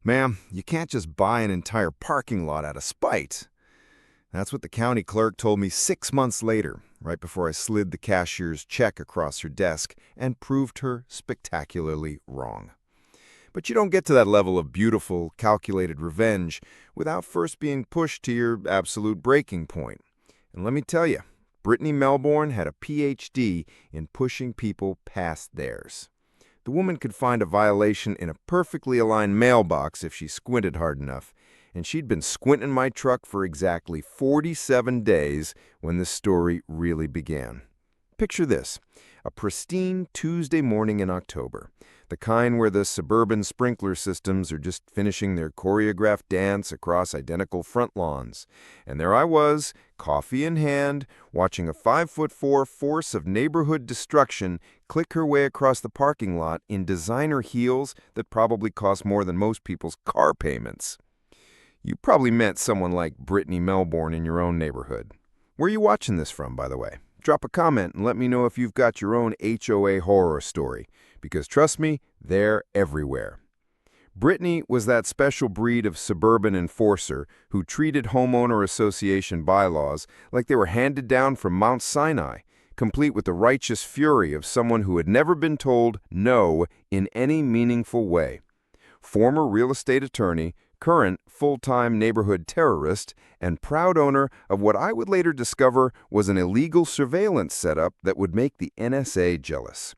Ma'am, you can't just buy an entire parking lot out of spite. That's what the county clerk told me 6 months later, right before I slid the cashier's check across her desk and proved her spectacularly wrong. But you don't get to that level of beautiful, calculated revenge without first being pushed to your absolute breaking point. And let me tell you, Brittany Melbourne had a PhD in pushing people past theirs. The woman could find a violation in a perfectly aligned mailbox if she squinted hard enough, and she'd been squinting my truck for exactly 47 days when this story really began. Picture this, a pristine Tuesday morning in October, the kind where the suburban sprinkler systems are just finishing their choreographed dance across identical front lawns. And there I was, coffee in hand, watching a 5'4" force of neighborhood destruction click her way across the parking lot in designer heels that probably cost more than most people's car payments. You probably met someone like Brittany Melbourne in your own neighborhood. Where are you watching this from, by the way? Drop a comment and let me know if you've got your own HOA horror story, because trust me, they're everywhere. Brittany was that special breed of suburban enforcer who treated Homeowner Association bylaws like they were handed down from Mount Sinai, complete with the righteous fury of someone who had never been told no in any meaningful way. Former real estate attorney, current full-time neighborhood terrorist, and proud owner of what I would later discover was an illegal surveillance setup that would make the NSA jealous.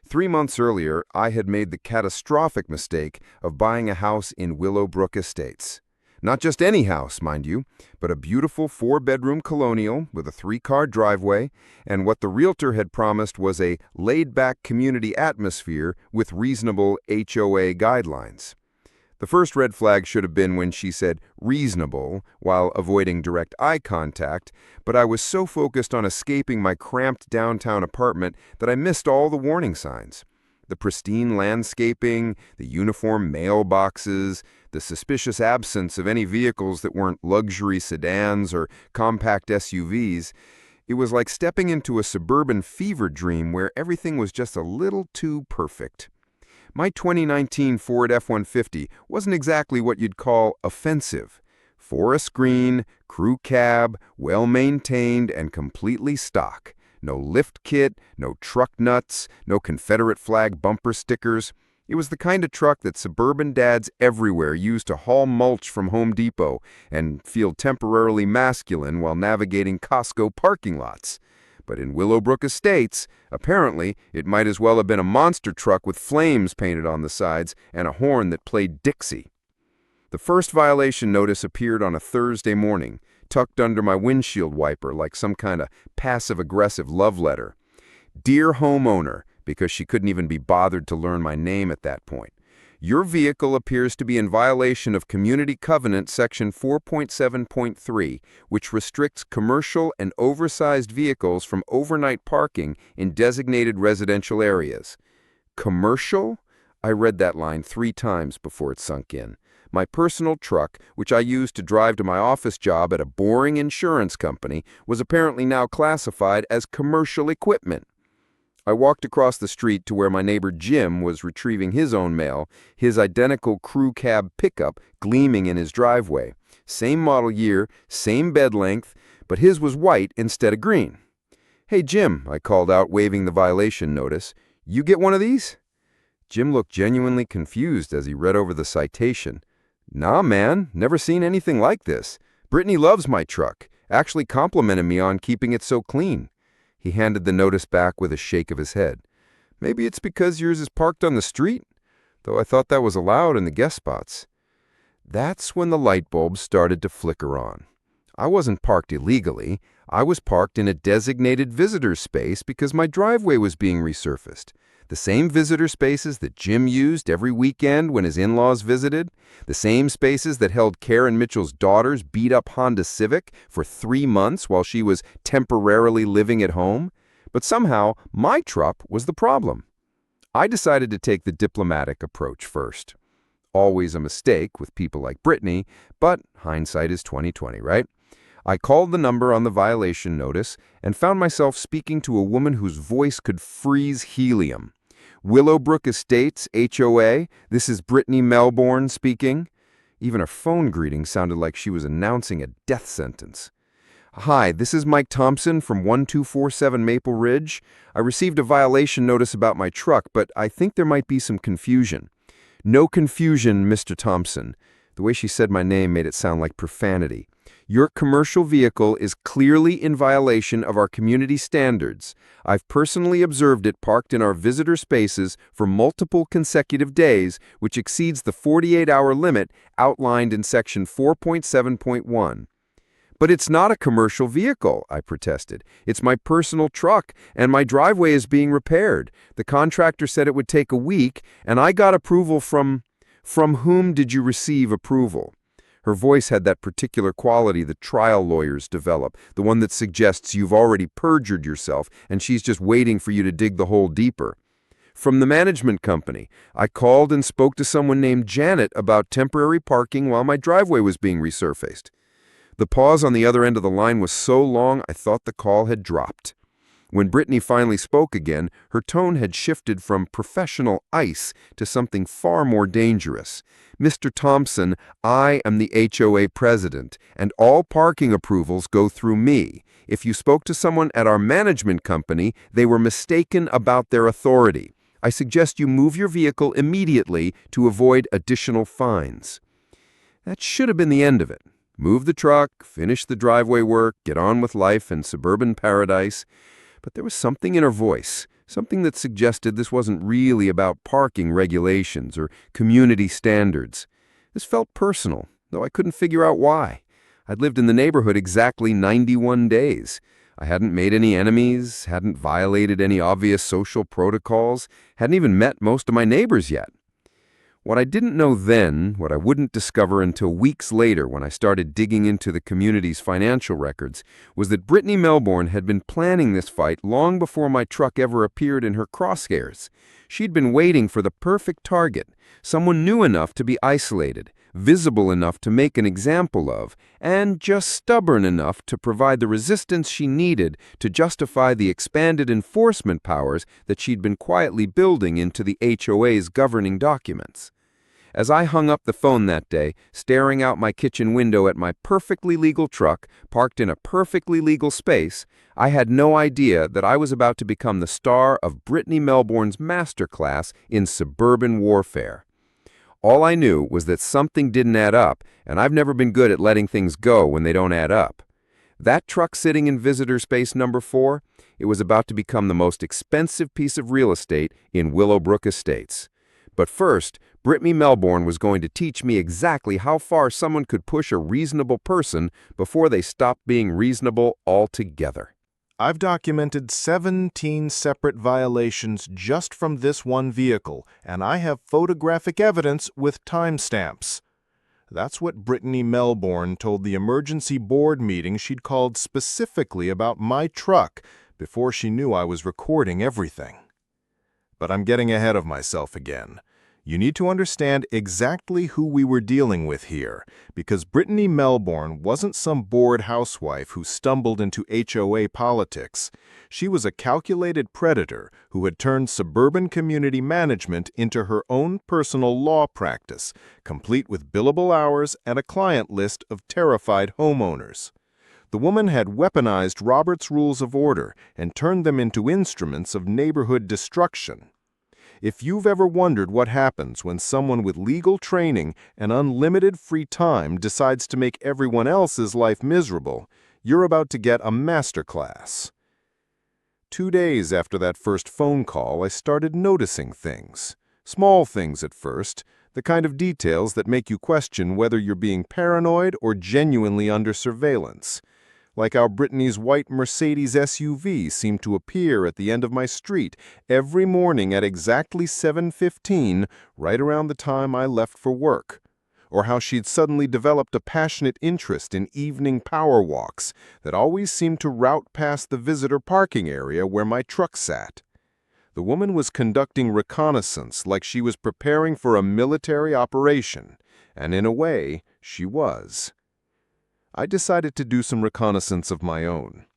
3 months earlier, I had made the catastrophic mistake of buying a house in Willowbrook Estates. Not just any house, mind you, but a beautiful 4-bedroom colonial with a 3-car driveway, and what the realtor had promised was a laid-back community atmosphere with reasonable HOA guidelines. The first red flag should have been when she said reasonable while avoiding direct eye contact, but I was so focused on escaping my cramped downtown apartment that I missed all the warning signs. The pristine landscaping, the uniform mailboxes, the suspicious absence of any vehicles that weren't luxury sedans or compact SUVs. It was like stepping into a suburban fever dream where everything was just a little too perfect. My 2019 Ford F-150 wasn't exactly what you'd call offensive. Forest green, crew cab, well-maintained, and completely stock. No lift kit, no truck nuts, no Confederate flag bumper stickers. It was the kind of truck that suburban dads everywhere used to haul mulch from Home Depot and feel temporarily masculine while navigating Costco parking lots. But in Willowbrook Estates, apparently, it might as well have been a monster truck with flames painted on the sides and a horn that played Dixie. The first violation notice appeared on a Thursday morning, tucked under my windshield wiper like some kind of passive-aggressive love letter. Dear homeowner, because she couldn't even be bothered to learn my name at that point. Your vehicle appears to be in violation of Community Covenant Section 4.7.3, which restricts commercial and oversized vehicles from overnight parking in designated residential areas. Commercial? I read that line 3 times before it sunk in. My personal truck, which I used to drive to my office job at a boring insurance company, was apparently now classified as commercial equipment. I walked across the street to where my neighbor Jim was retrieving his own mail, his identical crew cab pickup gleaming in his driveway. Same model year, same bed length, but his was white instead of green. "Hey Jim," I called out, waving the violation notice. "You get one of these?" Jim looked genuinely confused as he read over the citation. "Nah, man, never seen anything like this. Brittany loves my truck, actually complimented me on keeping it so clean." He handed the notice back with a shake of his head. "Maybe it's because yours is parked on the street? Though I thought that was allowed in the guest spots." That's when the light bulbs started to flicker on. I wasn't parked illegally. I was parked in a designated visitor space because my driveway was being resurfaced. The same visitor spaces that Jim used every weekend when his in-laws visited. The same spaces that held Karen Mitchell's daughter's beat-up Honda Civic for 3 months while she was temporarily living at home. But somehow, my truck was the problem. I decided to take the diplomatic approach first. Always a mistake with people like Brittany, but hindsight is 20/20, right? I called the number on the violation notice and found myself speaking to a woman whose voice could freeze helium. Willowbrook Estates, HOA. This is Brittany Melbourne speaking. Even her phone greeting sounded like she was announcing a death sentence. Hi, this is Mike Thompson from 1247 Maple Ridge. I received a violation notice about my truck, but I think there might be some confusion. No confusion, Mr. Thompson. The way she said my name made it sound like profanity. Your commercial vehicle is clearly in violation of our community standards. I've personally observed it parked in our visitor spaces for multiple consecutive days, which exceeds the 48-hour limit outlined in Section 4.7.1. But it's not a commercial vehicle, I protested. It's my personal truck, and my driveway is being repaired. The contractor said it would take a week, and I got approval from whom did you receive approval? Her voice had that particular quality that trial lawyers develop, the one that suggests you've already perjured yourself, and she's just waiting for you to dig the hole deeper. From the management company. I called and spoke to someone named Janet about temporary parking while my driveway was being resurfaced. The pause on the other end of the line was so long I thought the call had dropped. When Brittany finally spoke again, her tone had shifted from professional ice to something far more dangerous. Mr. Thompson, I am the HOA president, and all parking approvals go through me. If you spoke to someone at our management company, they were mistaken about their authority. I suggest you move your vehicle immediately to avoid additional fines. That should have been the end of it. Move the truck, finish the driveway work, get on with life in suburban paradise. But there was something in her voice, something that suggested this wasn't really about parking regulations or community standards. This felt personal, though I couldn't figure out why. I'd lived in the neighborhood exactly 91 days. I hadn't made any enemies, hadn't violated any obvious social protocols, hadn't even met most of my neighbors yet. What I didn't know then, what I wouldn't discover until weeks later when I started digging into the community's financial records, was that Brittany Melbourne had been planning this fight long before my truck ever appeared in her crosshairs. She'd been waiting for the perfect target, someone new enough to be isolated, visible enough to make an example of, and just stubborn enough to provide the resistance she needed to justify the expanded enforcement powers that she'd been quietly building into the HOA's governing documents. As I hung up the phone that day, staring out my kitchen window at my perfectly legal truck parked in a perfectly legal space, I had no idea that I was about to become the star of Brittany Melbourne's masterclass in suburban warfare. All I knew was that something didn't add up, and I've never been good at letting things go when they don't add up. That truck sitting in visitor space number 4, it was about to become the most expensive piece of real estate in Willowbrook Estates. But first, Brittany Melbourne was going to teach me exactly how far someone could push a reasonable person before they stopped being reasonable altogether. I've documented 17 separate violations just from this one vehicle, and I have photographic evidence with timestamps. That's what Brittany Melbourne told the emergency board meeting she'd called specifically about my truck before she knew I was recording everything. But I'm getting ahead of myself again. You need to understand exactly who we were dealing with here, because Brittany Melbourne wasn't some bored housewife who stumbled into HOA politics. She was a calculated predator who had turned suburban community management into her own personal law practice, complete with billable hours and a client list of terrified homeowners. The woman had weaponized Robert's Rules of Order and turned them into instruments of neighborhood destruction. If you've ever wondered what happens when someone with legal training and unlimited free time decides to make everyone else's life miserable, you're about to get a masterclass. 2 days after that first phone call, I started noticing things. Small things at first, the kind of details that make you question whether you're being paranoid or genuinely under surveillance. Like how Brittany's white Mercedes SUV seemed to appear at the end of my street every morning at exactly 7:15, right around the time I left for work. Or how she'd suddenly developed a passionate interest in evening power walks that always seemed to route past the visitor parking area where my truck sat. The woman was conducting reconnaissance like she was preparing for a military operation, and in a way, she was. I decided to do some reconnaissance of my own.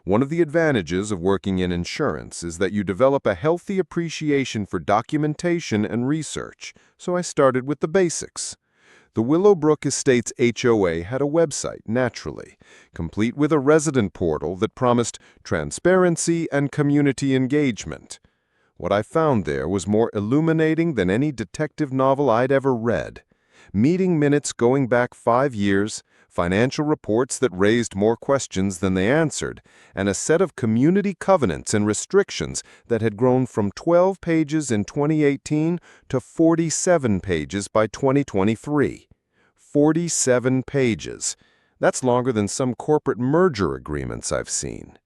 One of the advantages of working in insurance is that you develop a healthy appreciation for documentation and research, so I started with the basics. The Willowbrook Estates HOA had a website, naturally, complete with a resident portal that promised transparency and community engagement. What I found there was more illuminating than any detective novel I'd ever read. Meeting minutes going back 5 years, financial reports that raised more questions than they answered, and a set of community covenants and restrictions that had grown from 12 pages in 2018 to 47 pages by 2023. 47 pages. That's longer than some corporate merger agreements I've seen.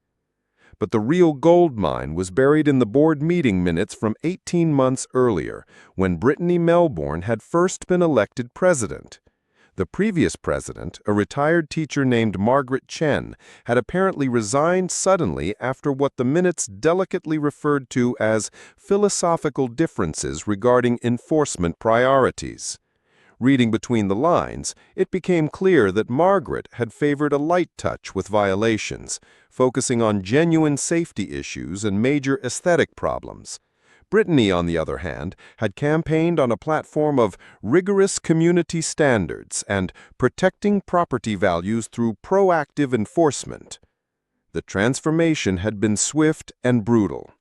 But the real gold mine was buried in the board meeting minutes from 18 months earlier, when Brittany Melbourne had first been elected president. The previous president, a retired teacher named Margaret Chen, had apparently resigned suddenly after what the minutes delicately referred to as philosophical differences regarding enforcement priorities. Reading between the lines, it became clear that Margaret had favored a light touch with violations, focusing on genuine safety issues and major aesthetic problems. Brittany, on the other hand, had campaigned on a platform of rigorous community standards and protecting property values through proactive enforcement. The transformation had been swift and brutal.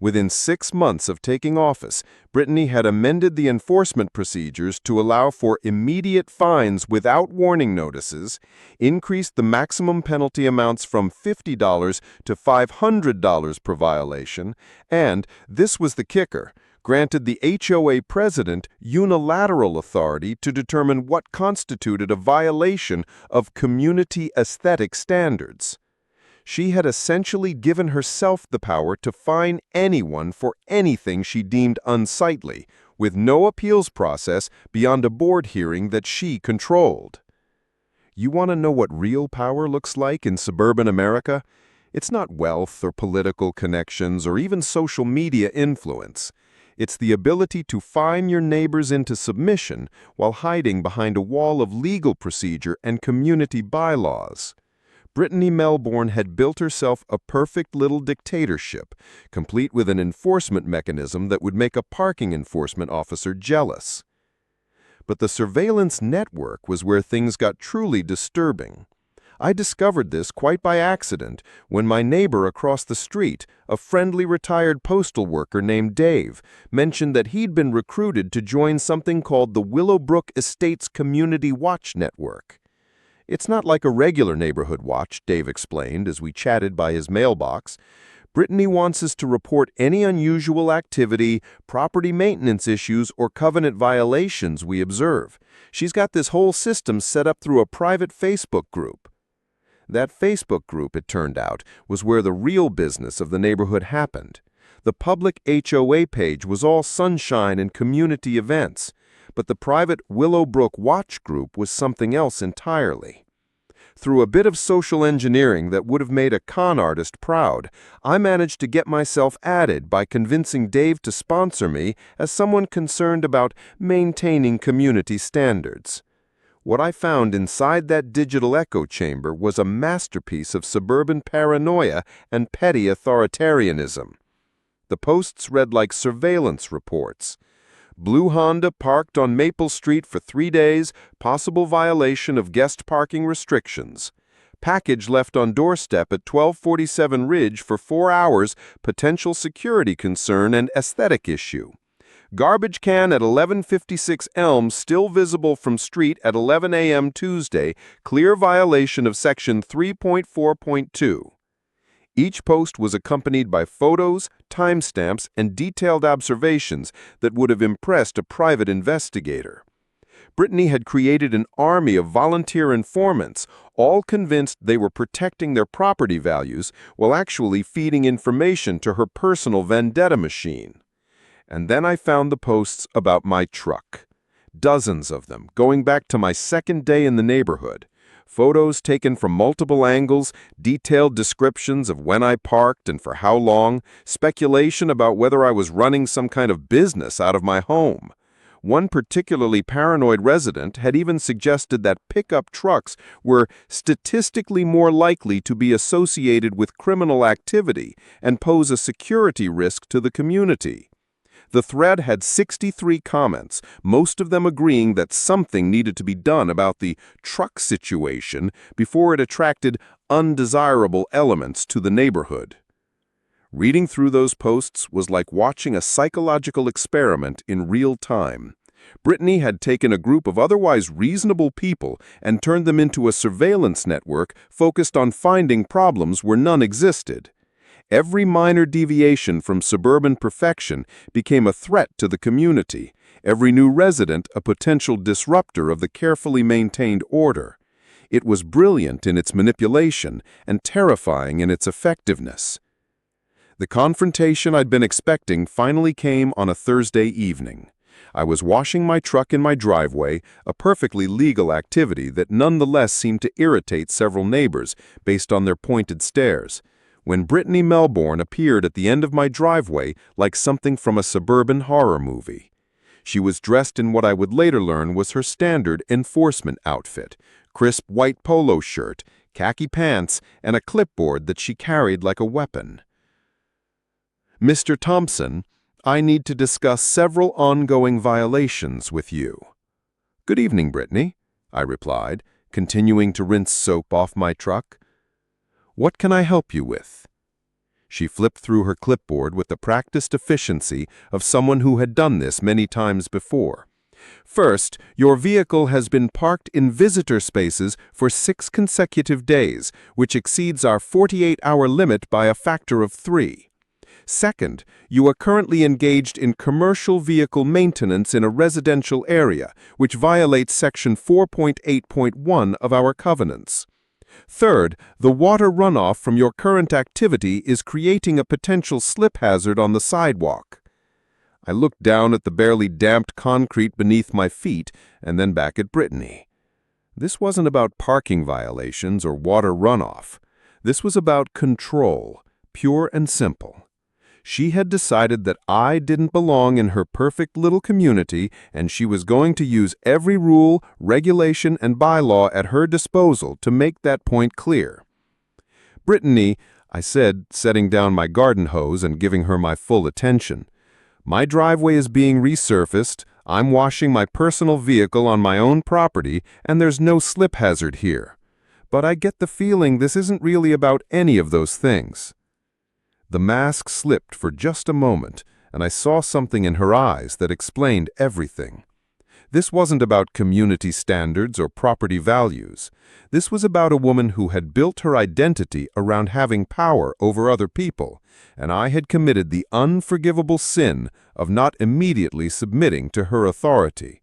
Within 6 months of taking office, Brittany had amended the enforcement procedures to allow for immediate fines without warning notices, increased the maximum penalty amounts from $50 to $500 per violation, and, this was the kicker, granted the HOA president unilateral authority to determine what constituted a violation of community aesthetic standards. She had essentially given herself the power to fine anyone for anything she deemed unsightly, with no appeals process beyond a board hearing that she controlled. You want to know what real power looks like in suburban America? It's not wealth or political connections or even social media influence. It's the ability to fine your neighbors into submission while hiding behind a wall of legal procedure and community bylaws. Brittany Melbourne had built herself a perfect little dictatorship, complete with an enforcement mechanism that would make a parking enforcement officer jealous. But the surveillance network was where things got truly disturbing. I discovered this quite by accident when my neighbor across the street, a friendly retired postal worker named Dave, mentioned that he'd been recruited to join something called the Willowbrook Estates Community Watch Network. It's not like a regular neighborhood watch, Dave explained as we chatted by his mailbox. Brittany wants us to report any unusual activity, property maintenance issues, or covenant violations we observe. She's got this whole system set up through a private Facebook group. That Facebook group, it turned out, was where the real business of the neighborhood happened. The public HOA page was all sunshine and community events, but the private Willowbrook Watch group was something else entirely. Through a bit of social engineering that would have made a con artist proud, I managed to get myself added by convincing Dave to sponsor me as someone concerned about maintaining community standards. What I found inside that digital echo chamber was a masterpiece of suburban paranoia and petty authoritarianism. The posts read like surveillance reports. Blue Honda parked on Maple Street for 3 days, possible violation of guest parking restrictions. Package left on doorstep at 1247 Ridge for 4 hours, potential security concern and aesthetic issue. Garbage can at 1156 Elm still visible from street at 11 a.m. Tuesday, clear violation of section 3.4.2. Each post was accompanied by photos, timestamps, and detailed observations that would have impressed a private investigator. Brittany had created an army of volunteer informants, all convinced they were protecting their property values while actually feeding information to her personal vendetta machine. And then I found the posts about my truck. Dozens of them, going back to my second day in the neighborhood. Photos taken from multiple angles, detailed descriptions of when I parked and for how long, speculation about whether I was running some kind of business out of my home. One particularly paranoid resident had even suggested that pickup trucks were statistically more likely to be associated with criminal activity and pose a security risk to the community. The thread had 63 comments, most of them agreeing that something needed to be done about the truck situation before it attracted undesirable elements to the neighborhood. Reading through those posts was like watching a psychological experiment in real time. Brittany had taken a group of otherwise reasonable people and turned them into a surveillance network focused on finding problems where none existed. Every minor deviation from suburban perfection became a threat to the community, every new resident a potential disruptor of the carefully maintained order. It was brilliant in its manipulation and terrifying in its effectiveness. The confrontation I'd been expecting finally came on a Thursday evening. I was washing my truck in my driveway, a perfectly legal activity that nonetheless seemed to irritate several neighbors based on their pointed stares, when Brittany Melbourne appeared at the end of my driveway like something from a suburban horror movie. She was dressed in what I would later learn was her standard enforcement outfit: crisp white polo shirt, khaki pants, and a clipboard that she carried like a weapon. "Mr. Thompson, I need to discuss several ongoing violations with you." "Good evening, Brittany," I replied, continuing to rinse soap off my truck. "What can I help you with?" She flipped through her clipboard with the practiced efficiency of someone who had done this many times before. "First, your vehicle has been parked in visitor spaces for 6 consecutive days, which exceeds our 48-hour limit by a factor of 3. Second, you are currently engaged in commercial vehicle maintenance in a residential area, which violates Section 4.8.1 of our covenants. Third, the water runoff from your current activity is creating a potential slip hazard on the sidewalk." I looked down at the barely damped concrete beneath my feet and then back at Brittany. This wasn't about parking violations or water runoff. This was about control, pure and simple. She had decided that I didn't belong in her perfect little community, and she was going to use every rule, regulation, and bylaw at her disposal to make that point clear. "Brittany," I said, setting down my garden hose and giving her my full attention, "my driveway is being resurfaced, I'm washing my personal vehicle on my own property, and there's no slip hazard here. But I get the feeling this isn't really about any of those things." The mask slipped for just a moment, and I saw something in her eyes that explained everything. This wasn't about community standards or property values. This was about a woman who had built her identity around having power over other people, and I had committed the unforgivable sin of not immediately submitting to her authority.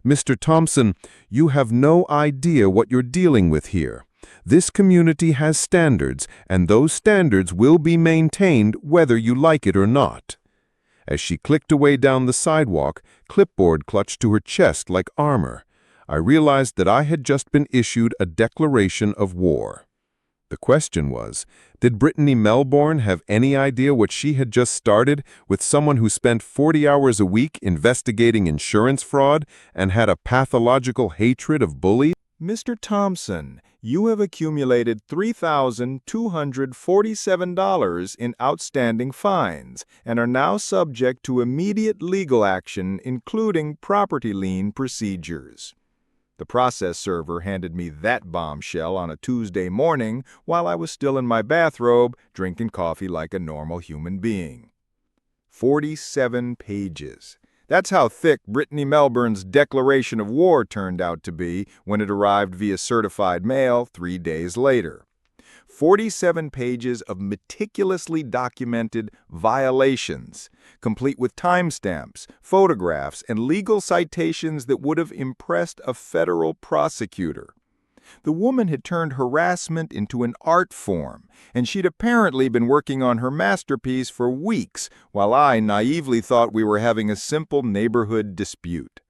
"Mr. Thompson, you have no idea what you're dealing with here. This community has standards, and those standards will be maintained whether you like it or not." As she clicked away down the sidewalk, clipboard clutched to her chest like armor, I realized that I had just been issued a declaration of war. The question was, did Brittany Melbourne have any idea what she had just started with someone who spent 40 hours a week investigating insurance fraud and had a pathological hatred of bullies? Mr. Thompson, you have accumulated $3,247 in outstanding fines and are now subject to immediate legal action, including property lien procedures. The process server handed me that bombshell on a Tuesday morning while I was still in my bathrobe, drinking coffee like a normal human being. 47 pages. That's how thick Brittany Melbourne's declaration of war turned out to be when it arrived via certified mail 3 days later. 47 pages of meticulously documented violations, complete with timestamps, photographs, and legal citations that would have impressed a federal prosecutor. The woman had turned harassment into an art form, and she'd apparently been working on her masterpiece for weeks, while I naively thought we were having a simple neighborhood dispute.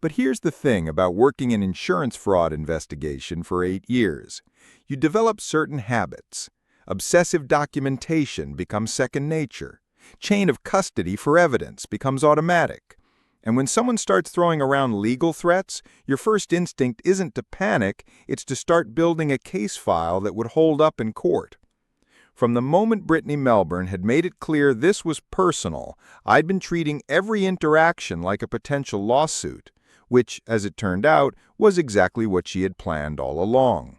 But here's the thing about working in insurance fraud investigation for 8 years. You develop certain habits. Obsessive documentation becomes second nature. Chain of custody for evidence becomes automatic. And when someone starts throwing around legal threats, your first instinct isn't to panic, it's to start building a case file that would hold up in court. From the moment Brittany Melbourne had made it clear this was personal, I'd been treating every interaction like a potential lawsuit, which, as it turned out, was exactly what she had planned all along.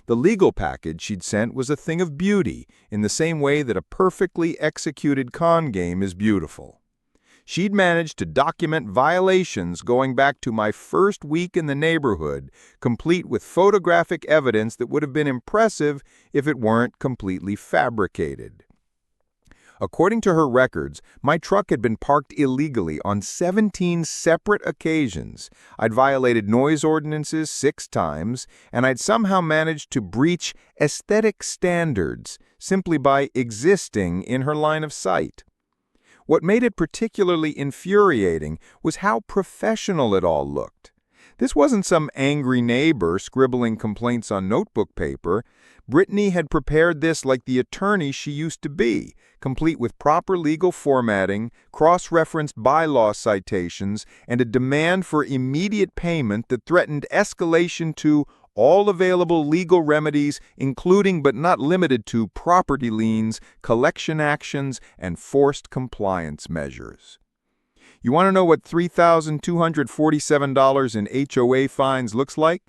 The legal package she'd sent was a thing of beauty, in the same way that a perfectly executed con game is beautiful. She'd managed to document violations going back to my first week in the neighborhood, complete with photographic evidence that would have been impressive if it weren't completely fabricated. According to her records, my truck had been parked illegally on 17 separate occasions. I'd violated noise ordinances 6 times, and I'd somehow managed to breach aesthetic standards simply by existing in her line of sight. What made it particularly infuriating was how professional it all looked. This wasn't some angry neighbor scribbling complaints on notebook paper. Brittany had prepared this like the attorney she used to be, complete with proper legal formatting, cross-referenced bylaw citations, and a demand for immediate payment that threatened escalation to all available legal remedies, including but not limited to property liens, collection actions, and forced compliance measures. You want to know what $3,247 in HOA fines looks like?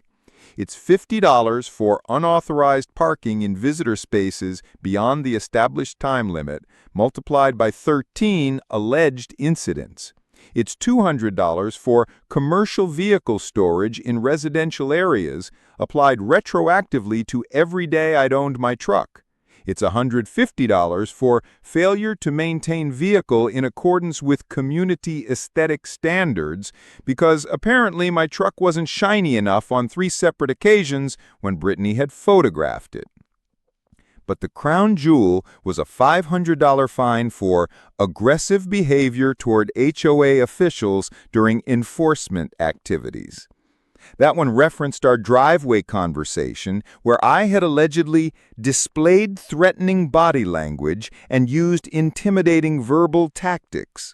It's $50 for unauthorized parking in visitor spaces beyond the established time limit, multiplied by 13 alleged incidents. It's $200 for commercial vehicle storage in residential areas, applied retroactively to every day I'd owned my truck. It's $150 for failure to maintain vehicle in accordance with community aesthetic standards, because apparently my truck wasn't shiny enough on 3 separate occasions when Brittany had photographed it. But the crown jewel was a $500 fine for aggressive behavior toward HOA officials during enforcement activities. That one referenced our driveway conversation, where I had allegedly displayed threatening body language and used intimidating verbal tactics.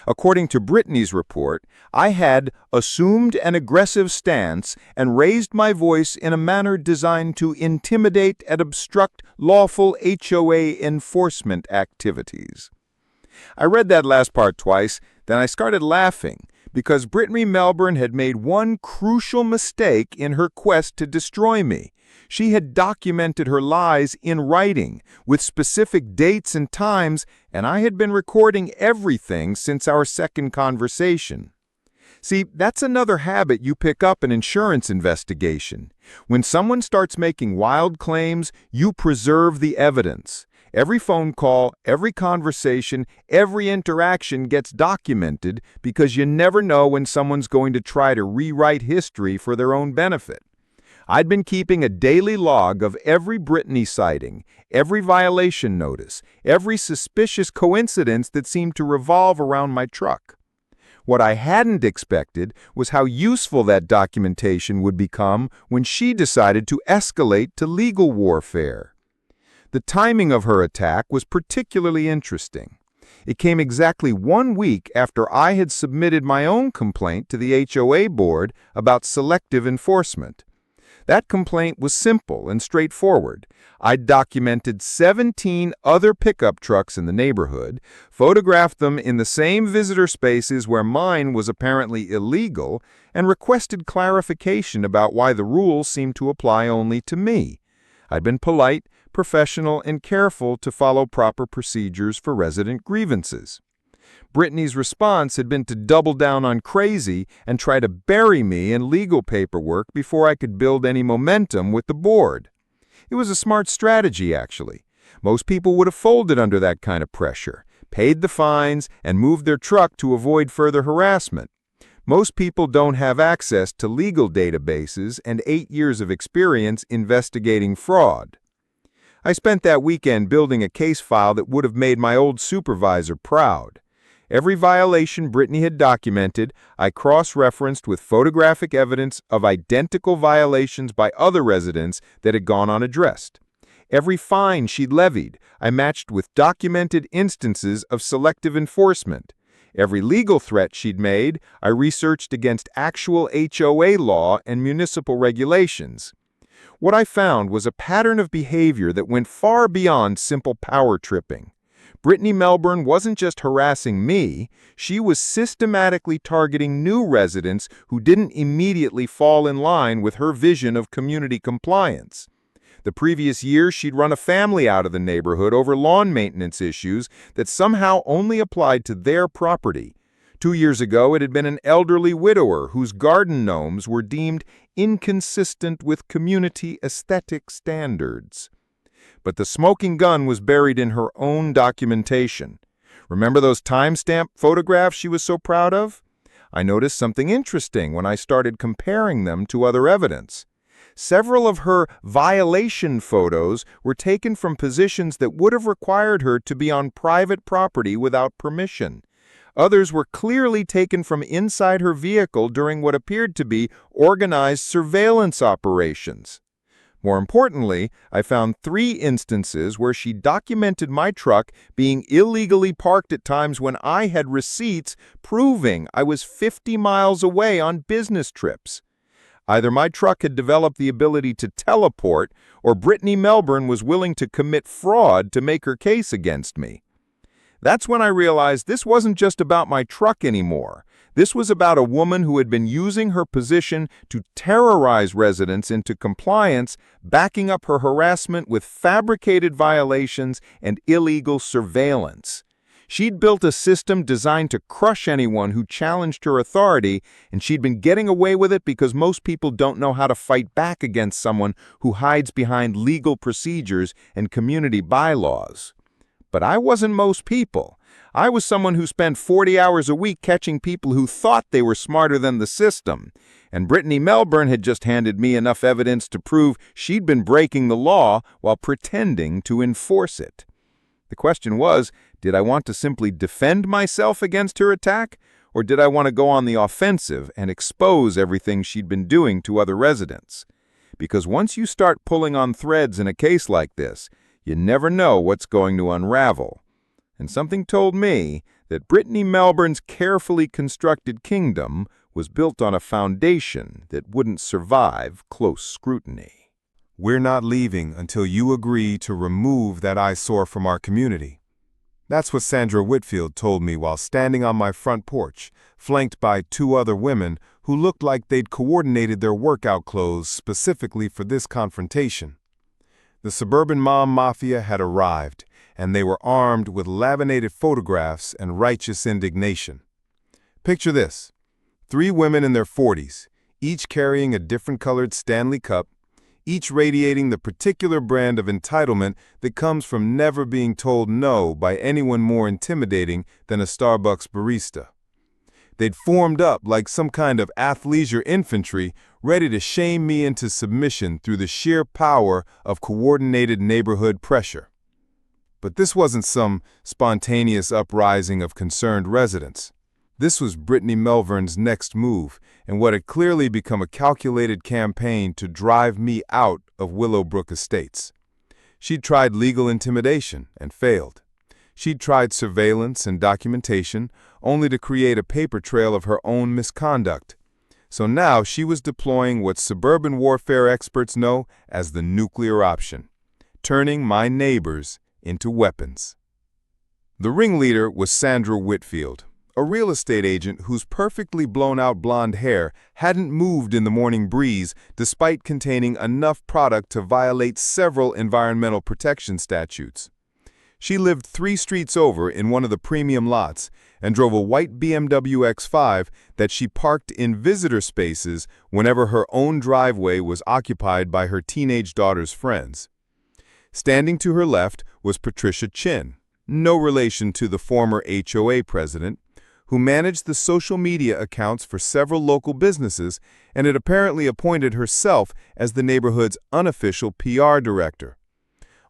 According to Brittany's report, I had assumed an aggressive stance and raised my voice in a manner designed to intimidate and obstruct lawful HOA enforcement activities. I read that last part twice, then I started laughing, because Brittany Melbourne had made one crucial mistake in her quest to destroy me. She had documented her lies in writing, with specific dates and times, and I had been recording everything since our second conversation. See, that's another habit you pick up in insurance investigation. When someone starts making wild claims, you preserve the evidence. Every phone call, every conversation, every interaction gets documented because you never know when someone's going to try to rewrite history for their own benefit. I'd been keeping a daily log of every Brittany sighting, every violation notice, every suspicious coincidence that seemed to revolve around my truck. What I hadn't expected was how useful that documentation would become when she decided to escalate to legal warfare. The timing of her attack was particularly interesting. It came exactly 1 week after I had submitted my own complaint to the HOA board about selective enforcement. That complaint was simple and straightforward. I'd documented 17 other pickup trucks in the neighborhood, photographed them in the same visitor spaces where mine was apparently illegal, and requested clarification about why the rules seemed to apply only to me. I'd been polite, professional, and careful to follow proper procedures for resident grievances. Brittany's response had been to double down on crazy and try to bury me in legal paperwork before I could build any momentum with the board. It was a smart strategy, actually. Most people would have folded under that kind of pressure, paid the fines, and moved their truck to avoid further harassment. Most people don't have access to legal databases and 8 years of experience investigating fraud. I spent that weekend building a case file that would have made my old supervisor proud. Every violation Brittany had documented, I cross-referenced with photographic evidence of identical violations by other residents that had gone unaddressed. Every fine she'd levied, I matched with documented instances of selective enforcement. Every legal threat she'd made, I researched against actual HOA law and municipal regulations. What I found was a pattern of behavior that went far beyond simple power tripping. Brittany Melbourne wasn't just harassing me, she was systematically targeting new residents who didn't immediately fall in line with her vision of community compliance. The previous year, she'd run a family out of the neighborhood over lawn maintenance issues that somehow only applied to their property. 2 years ago, it had been an elderly widower whose garden gnomes were deemed inconsistent with community aesthetic standards. But the smoking gun was buried in her own documentation. Remember those timestamp photographs she was so proud of? I noticed something interesting when I started comparing them to other evidence. Several of her violation photos were taken from positions that would have required her to be on private property without permission. Others were clearly taken from inside her vehicle during what appeared to be organized surveillance operations. More importantly, I found 3 instances where she documented my truck being illegally parked at times when I had receipts proving I was 50 miles away on business trips. Either my truck had developed the ability to teleport, or Brittany Melbourne was willing to commit fraud to make her case against me. That's when I realized this wasn't just about my truck anymore. This was about a woman who had been using her position to terrorize residents into compliance, backing up her harassment with fabricated violations and illegal surveillance. She'd built a system designed to crush anyone who challenged her authority, and she'd been getting away with it because most people don't know how to fight back against someone who hides behind legal procedures and community bylaws. But I wasn't most people. I was someone who spent 40 hours a week catching people who thought they were smarter than the system. And Brittany Melbourne had just handed me enough evidence to prove she'd been breaking the law while pretending to enforce it. The question was, did I want to simply defend myself against her attack, or did I want to go on the offensive and expose everything she'd been doing to other residents? Because once you start pulling on threads in a case like this, you never know what's going to unravel. And something told me that Brittany Melbourne's carefully constructed kingdom was built on a foundation that wouldn't survive close scrutiny. We're not leaving until you agree to remove that eyesore from our community. That's what Sandra Whitfield told me while standing on my front porch, flanked by 2 other women who looked like they'd coordinated their workout clothes specifically for this confrontation. The suburban mom mafia had arrived, and they were armed with laminated photographs and righteous indignation. Picture this: 3 women in their 40s, each carrying a different colored Stanley Cup, each radiating the particular brand of entitlement that comes from never being told no by anyone more intimidating than a Starbucks barista. They'd formed up like some kind of athleisure infantry, ready to shame me into submission through the sheer power of coordinated neighborhood pressure. But this wasn't some spontaneous uprising of concerned residents. This was Brittany Melbourne's next move, and what had clearly become a calculated campaign to drive me out of Willowbrook Estates. She'd tried legal intimidation and failed. She'd tried surveillance and documentation, only to create a paper trail of her own misconduct. So now she was deploying what suburban warfare experts know as the nuclear option, turning my neighbors into weapons. The ringleader was Sandra Whitfield, a real estate agent whose perfectly blown-out blonde hair hadn't moved in the morning breeze despite containing enough product to violate several environmental protection statutes. She lived 3 streets over in one of the premium lots and drove a white BMW X5 that she parked in visitor spaces whenever her own driveway was occupied by her teenage daughter's friends. Standing to her left was Patricia Chin, no relation to the former HOA president, who managed the social media accounts for several local businesses and had apparently appointed herself as the neighborhood's unofficial PR director.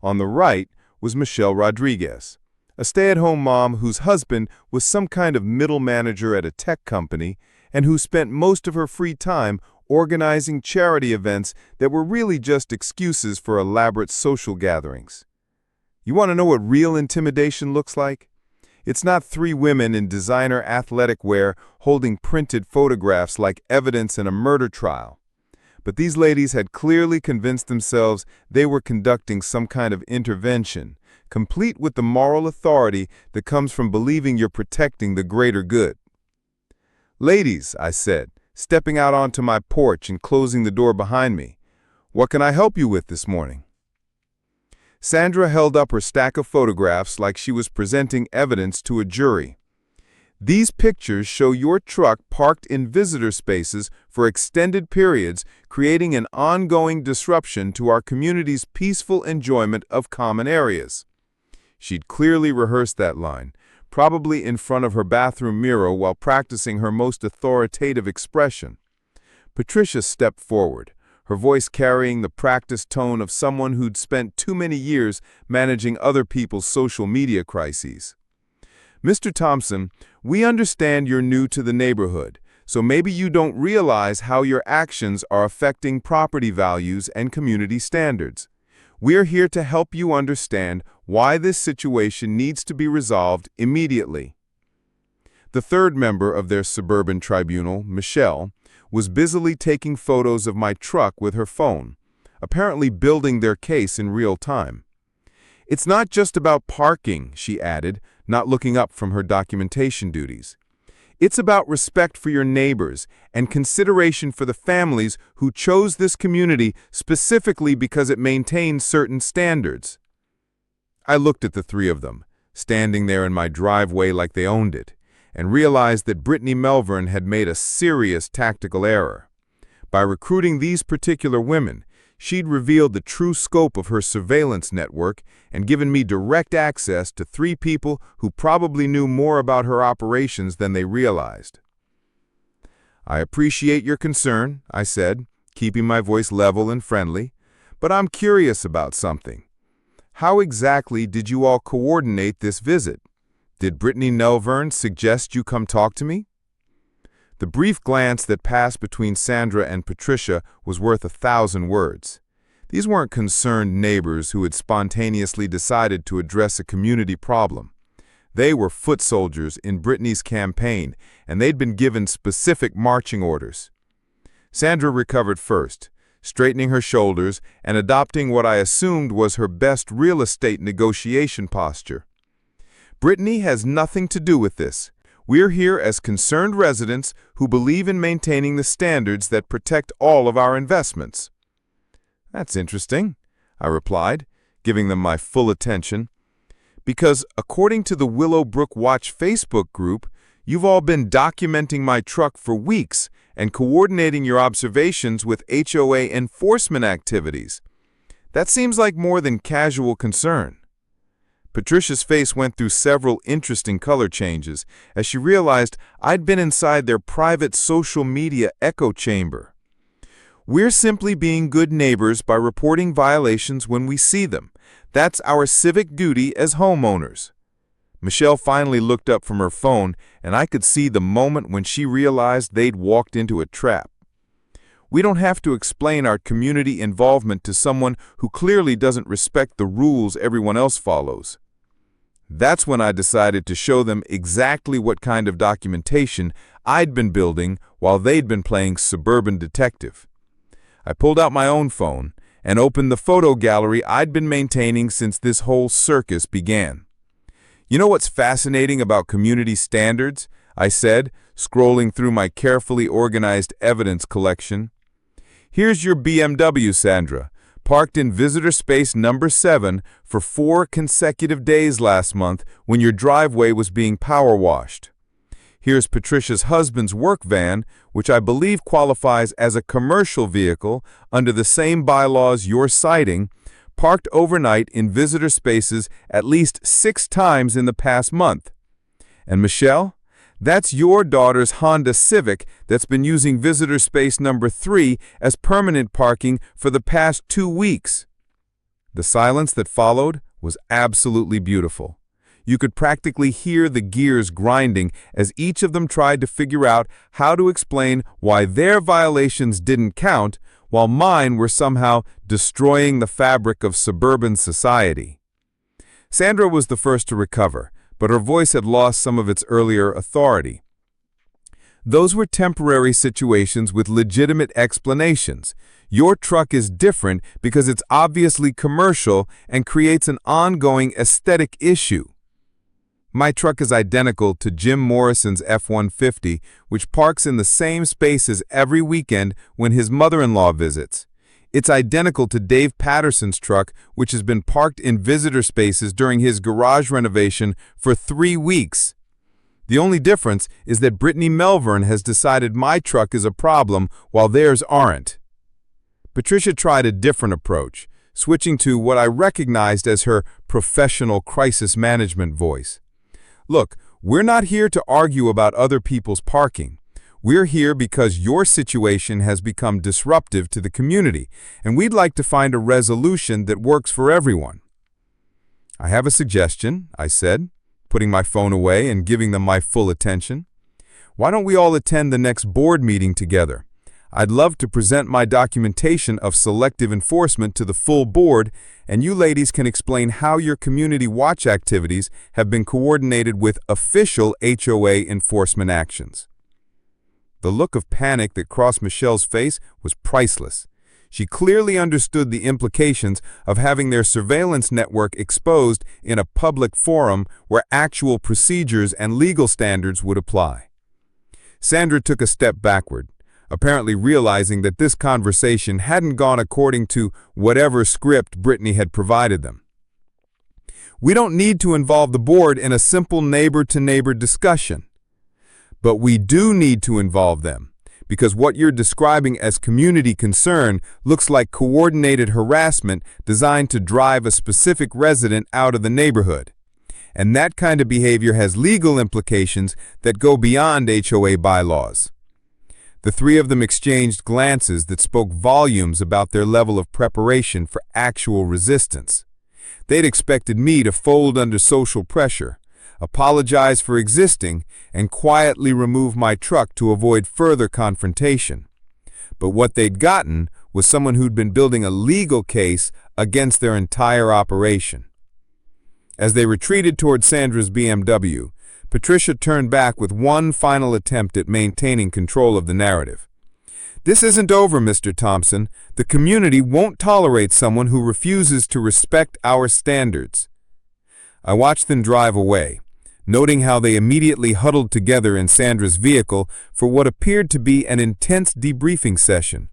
On the right was Michelle Rodriguez, a stay-at-home mom whose husband was some kind of middle manager at a tech company and who spent most of her free time organizing charity events that were really just excuses for elaborate social gatherings. You want to know what real intimidation looks like? It's not three women in designer athletic wear holding printed photographs like evidence in a murder trial. But these ladies had clearly convinced themselves they were conducting some kind of intervention, complete with the moral authority that comes from believing you're protecting the greater good. "Ladies," I said, stepping out onto my porch and closing the door behind me, "what can I help you with this morning?" Sandra held up her stack of photographs like she was presenting evidence to a jury. "These pictures show your truck parked in visitor spaces for extended periods, creating an ongoing disruption to our community's peaceful enjoyment of common areas." She'd clearly rehearsed that line, probably in front of her bathroom mirror while practicing her most authoritative expression. Patricia stepped forward, her voice carrying the practiced tone of someone who'd spent too many years managing other people's social media crises. "Mr. Thompson, we understand you're new to the neighborhood, so maybe you don't realize how your actions are affecting property values and community standards. We're here to help you understand why this situation needs to be resolved immediately." The third member of their suburban tribunal, Michelle, was busily taking photos of my truck with her phone, apparently building their case in real time. "It's not just about parking," she added, not looking up from her documentation duties. "It's about respect for your neighbors and consideration for the families who chose this community specifically because it maintains certain standards." I looked at the three of them, standing there in my driveway like they owned it, and realized that Brittany Melvern had made a serious tactical error. By recruiting these particular women, she'd revealed the true scope of her surveillance network and given me direct access to three people who probably knew more about her operations than they realized. "I appreciate your concern," I said, keeping my voice level and friendly, "but I'm curious about something. How exactly did you all coordinate this visit? Did Brittany Melvern suggest you come talk to me?" The brief glance that passed between Sandra and Patricia was worth 1,000 words. These weren't concerned neighbors who had spontaneously decided to address a community problem. They were foot soldiers in Brittany's campaign, and they'd been given specific marching orders. Sandra recovered first, straightening her shoulders and adopting what I assumed was her best real estate negotiation posture. "Brittany has nothing to do with this. We're here as concerned residents who believe in maintaining the standards that protect all of our investments." "That's interesting," I replied, giving them my full attention. "Because according to the Willowbrook Watch Facebook group, you've all been documenting my truck for weeks and coordinating your observations with HOA enforcement activities. That seems like more than casual concern." Patricia's face went through several interesting color changes as she realized I'd been inside their private social media echo chamber. "We're simply being good neighbors by reporting violations when we see them. That's our civic duty as homeowners." Michelle finally looked up from her phone, and I could see the moment when she realized they'd walked into a trap. "We don't have to explain our community involvement to someone who clearly doesn't respect the rules everyone else follows." That's when I decided to show them exactly what kind of documentation I'd been building while they'd been playing suburban detective. I pulled out my own phone and opened the photo gallery I'd been maintaining since this whole circus began. "You know what's fascinating about community standards?" I said, scrolling through my carefully organized evidence collection. "Here's your BMW, Sandra, parked in visitor space number 7 for 4 consecutive days last month when your driveway was being power washed. Here's Patricia's husband's work van, which I believe qualifies as a commercial vehicle under the same bylaws you're citing, parked overnight in visitor spaces at least 6 times in the past month. And Michelle, that's your daughter's Honda Civic that's been using visitor space number 3 as permanent parking for the past 2 weeks." The silence that followed was absolutely beautiful. You could practically hear the gears grinding as each of them tried to figure out how to explain why their violations didn't count, while mine were somehow destroying the fabric of suburban society. Sandra was the first to recover, but her voice had lost some of its earlier authority. Those were temporary situations with legitimate explanations. Your truck is different because it's obviously commercial and creates an ongoing aesthetic issue. My truck is identical to Jim Morrison's F-150, which parks in the same spaces every weekend when his mother-in-law visits. It's identical to Dave Patterson's truck, which has been parked in visitor spaces during his garage renovation for 3 weeks. The only difference is that Brittany Melbourne has decided my truck is a problem while theirs aren't. Patricia tried a different approach, switching to what I recognized as her professional crisis management voice. Look, we're not here to argue about other people's parking. We're here because your situation has become disruptive to the community, and we'd like to find a resolution that works for everyone. I have a suggestion, I said, putting my phone away and giving them my full attention. Why don't we all attend the next board meeting together? I'd love to present my documentation of selective enforcement to the full board, and you ladies can explain how your community watch activities have been coordinated with official HOA enforcement actions. The look of panic that crossed Michelle's face was priceless. She clearly understood the implications of having their surveillance network exposed in a public forum where actual procedures and legal standards would apply. Sandra took a step backward, apparently realizing that this conversation hadn't gone according to whatever script Brittany had provided them. We don't need to involve the board in a simple neighbor-to-neighbor discussion. But we do need to involve them, because what you're describing as community concern looks like coordinated harassment designed to drive a specific resident out of the neighborhood. And that kind of behavior has legal implications that go beyond HOA bylaws. The three of them exchanged glances that spoke volumes about their level of preparation for actual resistance. They'd expected me to fold under social pressure, apologize for existing, and quietly remove my truck to avoid further confrontation. But what they'd gotten was someone who'd been building a legal case against their entire operation. As they retreated toward Sandra's BMW, Patricia turned back with one final attempt at maintaining control of the narrative. This isn't over, Mr. Thompson. The community won't tolerate someone who refuses to respect our standards. I watched them drive away, noting how they immediately huddled together in Sandra's vehicle for what appeared to be an intense debriefing session.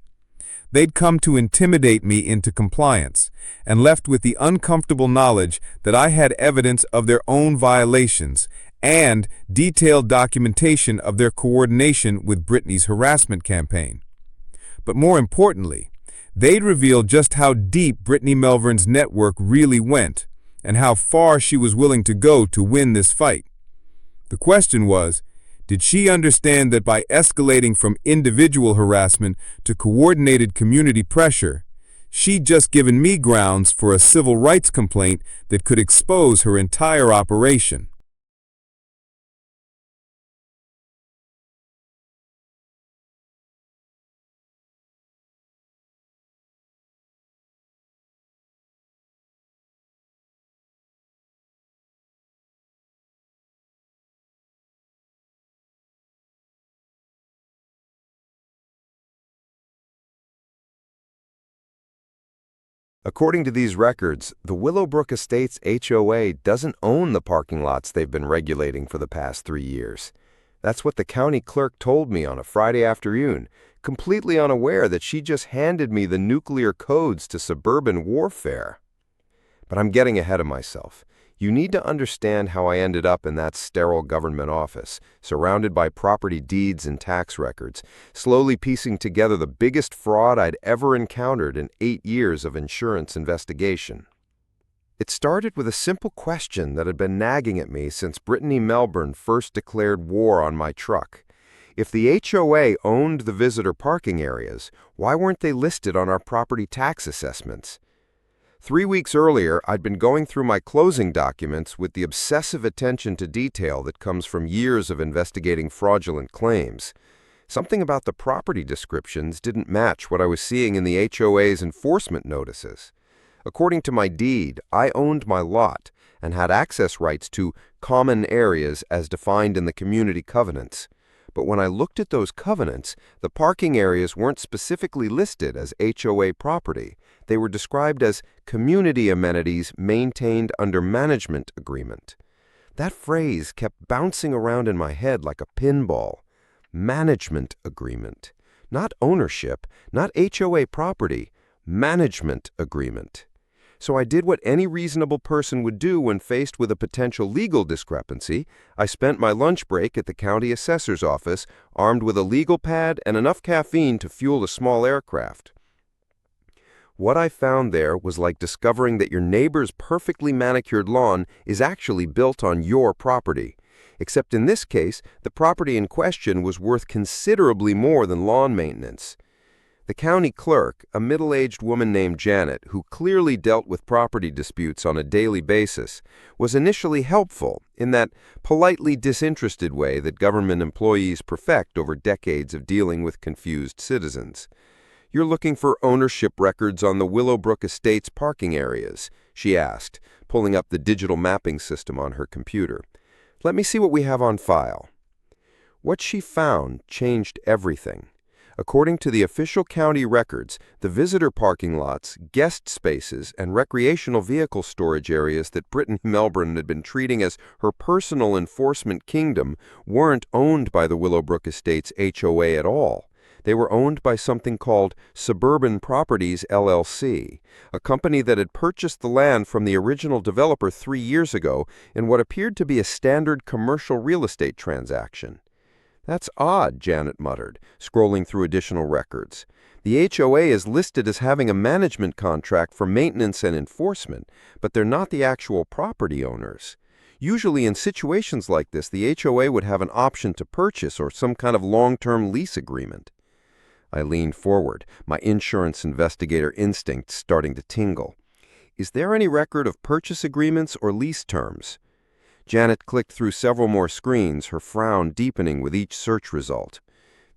They'd come to intimidate me into compliance, and left with the uncomfortable knowledge that I had evidence of their own violations and detailed documentation of their coordination with Brittany's harassment campaign. But more importantly, they'd revealed just how deep Brittany Melbourne's network really went, and how far she was willing to go to win this fight. The question was, did she understand that by escalating from individual harassment to coordinated community pressure, she'd just given me grounds for a civil rights complaint that could expose her entire operation? According to these records, the Willowbrook Estates HOA doesn't own the parking lots they've been regulating for the past 3 years. That's what the county clerk told me on a Friday afternoon, completely unaware that she just handed me the nuclear codes to suburban warfare. But I'm getting ahead of myself. You need to understand how I ended up in that sterile government office, surrounded by property deeds and tax records, slowly piecing together the biggest fraud I'd ever encountered in 8 years of insurance investigation. It started with a simple question that had been nagging at me since Brittany Melbourne first declared war on my truck. If the HOA owned the visitor parking areas, why weren't they listed on our property tax assessments? 3 weeks earlier, I'd been going through my closing documents with the obsessive attention to detail that comes from years of investigating fraudulent claims. Something about the property descriptions didn't match what I was seeing in the HOA's enforcement notices. According to my deed, I owned my lot, and had access rights to common areas as defined in the community covenants. But when I looked at those covenants, the parking areas weren't specifically listed as HOA property. They were described as community amenities maintained under management agreement. That phrase kept bouncing around in my head like a pinball. Management agreement. Not ownership, not HOA property, management agreement. So I did what any reasonable person would do when faced with a potential legal discrepancy. I spent my lunch break at the county assessor's office, armed with a legal pad and enough caffeine to fuel a small aircraft. What I found there was like discovering that your neighbor's perfectly manicured lawn is actually built on your property. Except in this case, the property in question was worth considerably more than lawn maintenance. The county clerk, a middle-aged woman named Janet, who clearly dealt with property disputes on a daily basis, was initially helpful in that politely disinterested way that government employees perfect over decades of dealing with confused citizens. "You're looking for ownership records on the Willowbrook Estates parking areas," she asked, pulling up the digital mapping system on her computer. "Let me see what we have on file." What she found changed everything. According to the official county records, the visitor parking lots, guest spaces, and recreational vehicle storage areas that Brittany Melbourne had been treating as her personal enforcement kingdom weren't owned by the Willowbrook Estates HOA at all. They were owned by something called Suburban Properties LLC, a company that had purchased the land from the original developer 3 years ago in what appeared to be a standard commercial real estate transaction. "That's odd," Janet muttered, scrolling through additional records. "The HOA is listed as having a management contract for maintenance and enforcement, but they're not the actual property owners. Usually in situations like this, the HOA would have an option to purchase or some kind of long-term lease agreement." I leaned forward, my insurance investigator instinct starting to tingle. "Is there any record of purchase agreements or lease terms?" Janet clicked through several more screens, her frown deepening with each search result.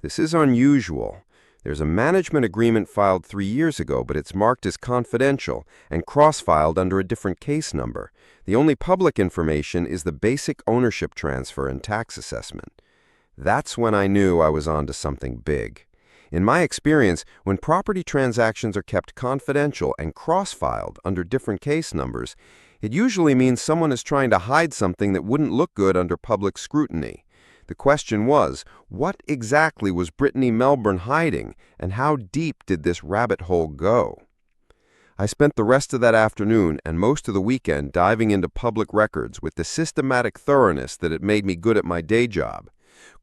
"This is unusual. There's a management agreement filed 3 years ago, but it's marked as confidential and cross-filed under a different case number. The only public information is the basic ownership transfer and tax assessment." That's when I knew I was onto something big. In my experience, when property transactions are kept confidential and cross-filed under different case numbers, it usually means someone is trying to hide something that wouldn't look good under public scrutiny. The question was, what exactly was Brittany Melbourne hiding, and how deep did this rabbit hole go? I spent the rest of that afternoon and most of the weekend diving into public records with the systematic thoroughness that had made me good at my day job.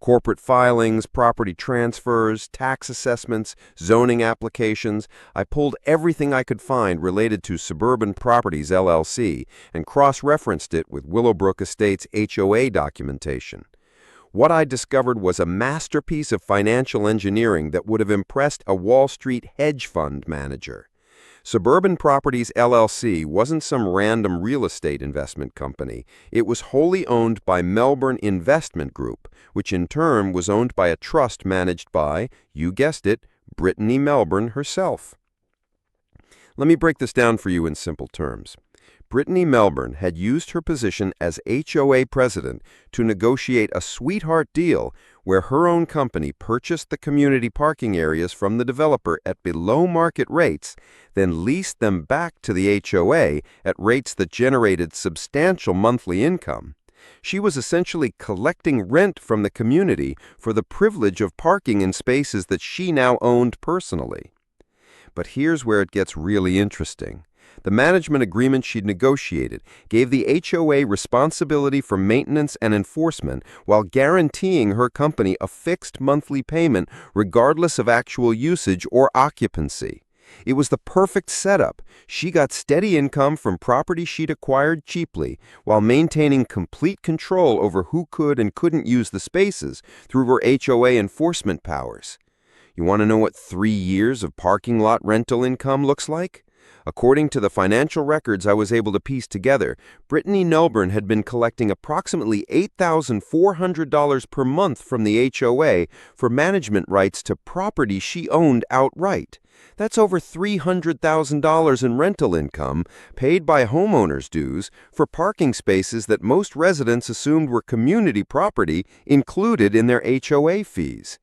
Corporate filings, property transfers, tax assessments, zoning applications. I pulled everything I could find related to Suburban Properties LLC and cross-referenced it with Willowbrook Estates HOA documentation. What I discovered was a masterpiece of financial engineering that would have impressed a Wall Street hedge fund manager. Suburban Properties LLC wasn't some random real estate investment company. It was wholly owned by Melbourne Investment Group, which in turn was owned by a trust managed by, you guessed it, Brittany Melbourne herself. Let me break this down for you in simple terms. Brittany Melbourne had used her position as HOA president to negotiate a sweetheart deal where her own company purchased the community parking areas from the developer at below-market rates, then leased them back to the HOA at rates that generated substantial monthly income. She was essentially collecting rent from the community for the privilege of parking in spaces that she now owned personally. But here's where it gets really interesting. The management agreement she'd negotiated gave the HOA responsibility for maintenance and enforcement while guaranteeing her company a fixed monthly payment regardless of actual usage or occupancy. It was the perfect setup. She got steady income from property she'd acquired cheaply while maintaining complete control over who could and couldn't use the spaces through her HOA enforcement powers. You want to know what 3 years of parking lot rental income looks like? According to the financial records I was able to piece together, Brittany Melbourne had been collecting approximately $8,400 per month from the HOA for management rights to property she owned outright. That's over $300,000 in rental income paid by homeowners' dues for parking spaces that most residents assumed were community property included in their HOA fees.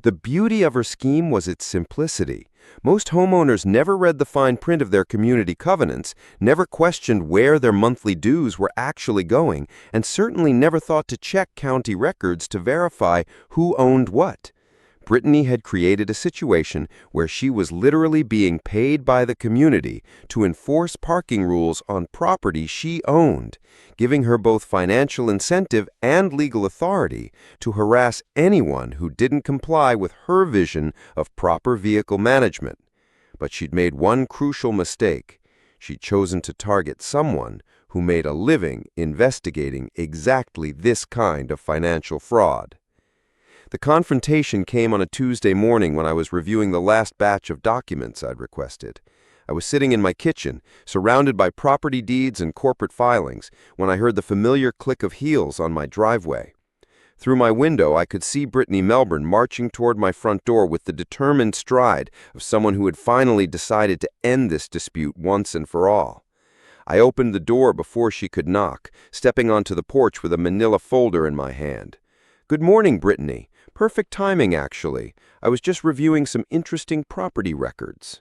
The beauty of her scheme was its simplicity. Most homeowners never read the fine print of their community covenants, never questioned where their monthly dues were actually going, and certainly never thought to check county records to verify who owned what. Brittany had created a situation where she was literally being paid by the community to enforce parking rules on property she owned, giving her both financial incentive and legal authority to harass anyone who didn't comply with her vision of proper vehicle management. But she'd made one crucial mistake. She'd chosen to target someone who made a living investigating exactly this kind of financial fraud. The confrontation came on a Tuesday morning when I was reviewing the last batch of documents I'd requested. I was sitting in my kitchen, surrounded by property deeds and corporate filings, when I heard the familiar click of heels on my driveway. Through my window, I could see Brittany Melbourne marching toward my front door with the determined stride of someone who had finally decided to end this dispute once and for all. I opened the door before she could knock, stepping onto the porch with a manila folder in my hand. "Good morning, Brittany. Perfect timing, actually. I was just reviewing some interesting property records."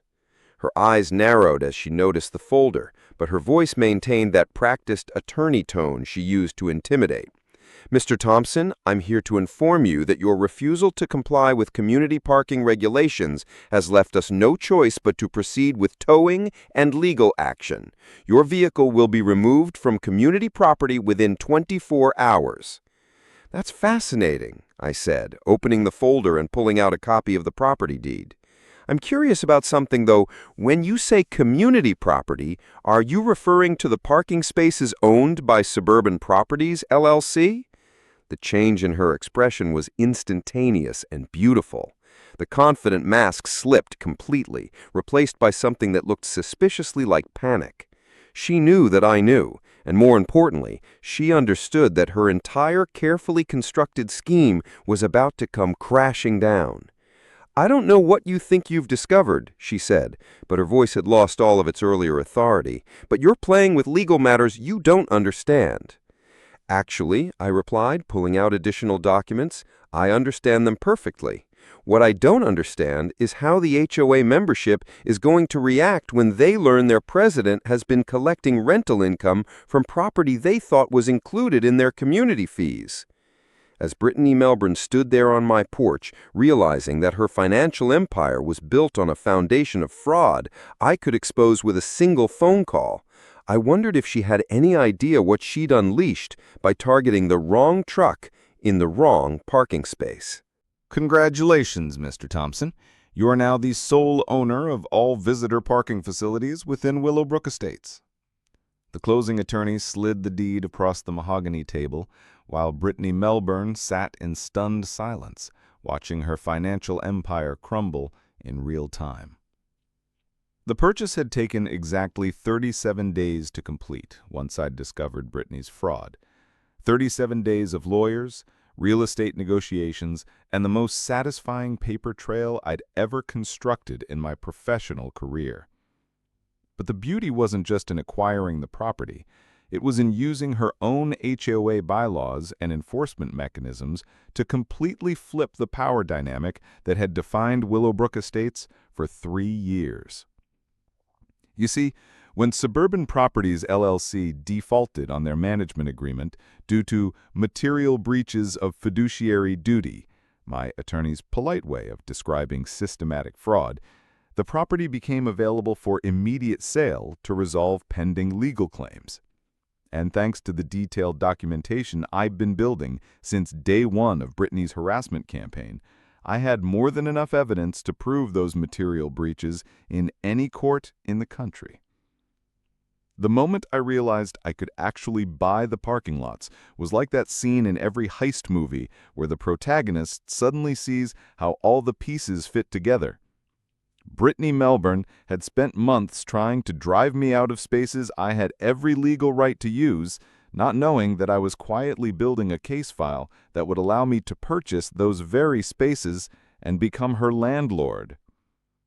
Her eyes narrowed as she noticed the folder, but her voice maintained that practiced attorney tone she used to intimidate. "Mr. Thompson, I'm here to inform you that your refusal to comply with community parking regulations has left us no choice but to proceed with towing and legal action. Your vehicle will be removed from community property within 24 hours. "That's fascinating," I said, opening the folder and pulling out a copy of the property deed. "I'm curious about something, though. When you say community property, are you referring to the parking spaces owned by Suburban Properties, LLC? The change in her expression was instantaneous and beautiful. The confident mask slipped completely, replaced by something that looked suspiciously like panic. She knew that I knew, and more importantly, she understood that her entire carefully constructed scheme was about to come crashing down. "I don't know what you think you've discovered," she said, but her voice had lost all of its earlier authority, "but you're playing with legal matters you don't understand." "Actually," I replied, pulling out additional documents, "I understand them perfectly. What I don't understand is how the HOA membership is going to react when they learn their president has been collecting rental income from property they thought was included in their community fees." As Brittany Melbourne stood there on my porch, realizing that her financial empire was built on a foundation of fraud I could expose with a single phone call, I wondered if she had any idea what she'd unleashed by targeting the wrong truck in the wrong parking space. Congratulations, Mr. Thompson. You are now the sole owner of all visitor parking facilities within Willowbrook Estates. The closing attorney slid the deed across the mahogany table, while Brittany Melbourne sat in stunned silence, watching her financial empire crumble in real time. The purchase had taken exactly 37 days to complete once I'd discovered Brittany's fraud. 37 days of lawyers, real estate negotiations, and the most satisfying paper trail I'd ever constructed in my professional career. But the beauty wasn't just in acquiring the property. It was in using her own HOA bylaws and enforcement mechanisms to completely flip the power dynamic that had defined Willowbrook Estates for 3 years. You see, when Suburban Properties LLC defaulted on their management agreement due to material breaches of fiduciary duty, my attorney's polite way of describing systematic fraud, the property became available for immediate sale to resolve pending legal claims. And thanks to the detailed documentation I've been building since day one of Brittany's harassment campaign, I had more than enough evidence to prove those material breaches in any court in the country. The moment I realized I could actually buy the parking lots was like that scene in every heist movie where the protagonist suddenly sees how all the pieces fit together. Brittany Melbourne had spent months trying to drive me out of spaces I had every legal right to use, not knowing that I was quietly building a case file that would allow me to purchase those very spaces and become her landlord.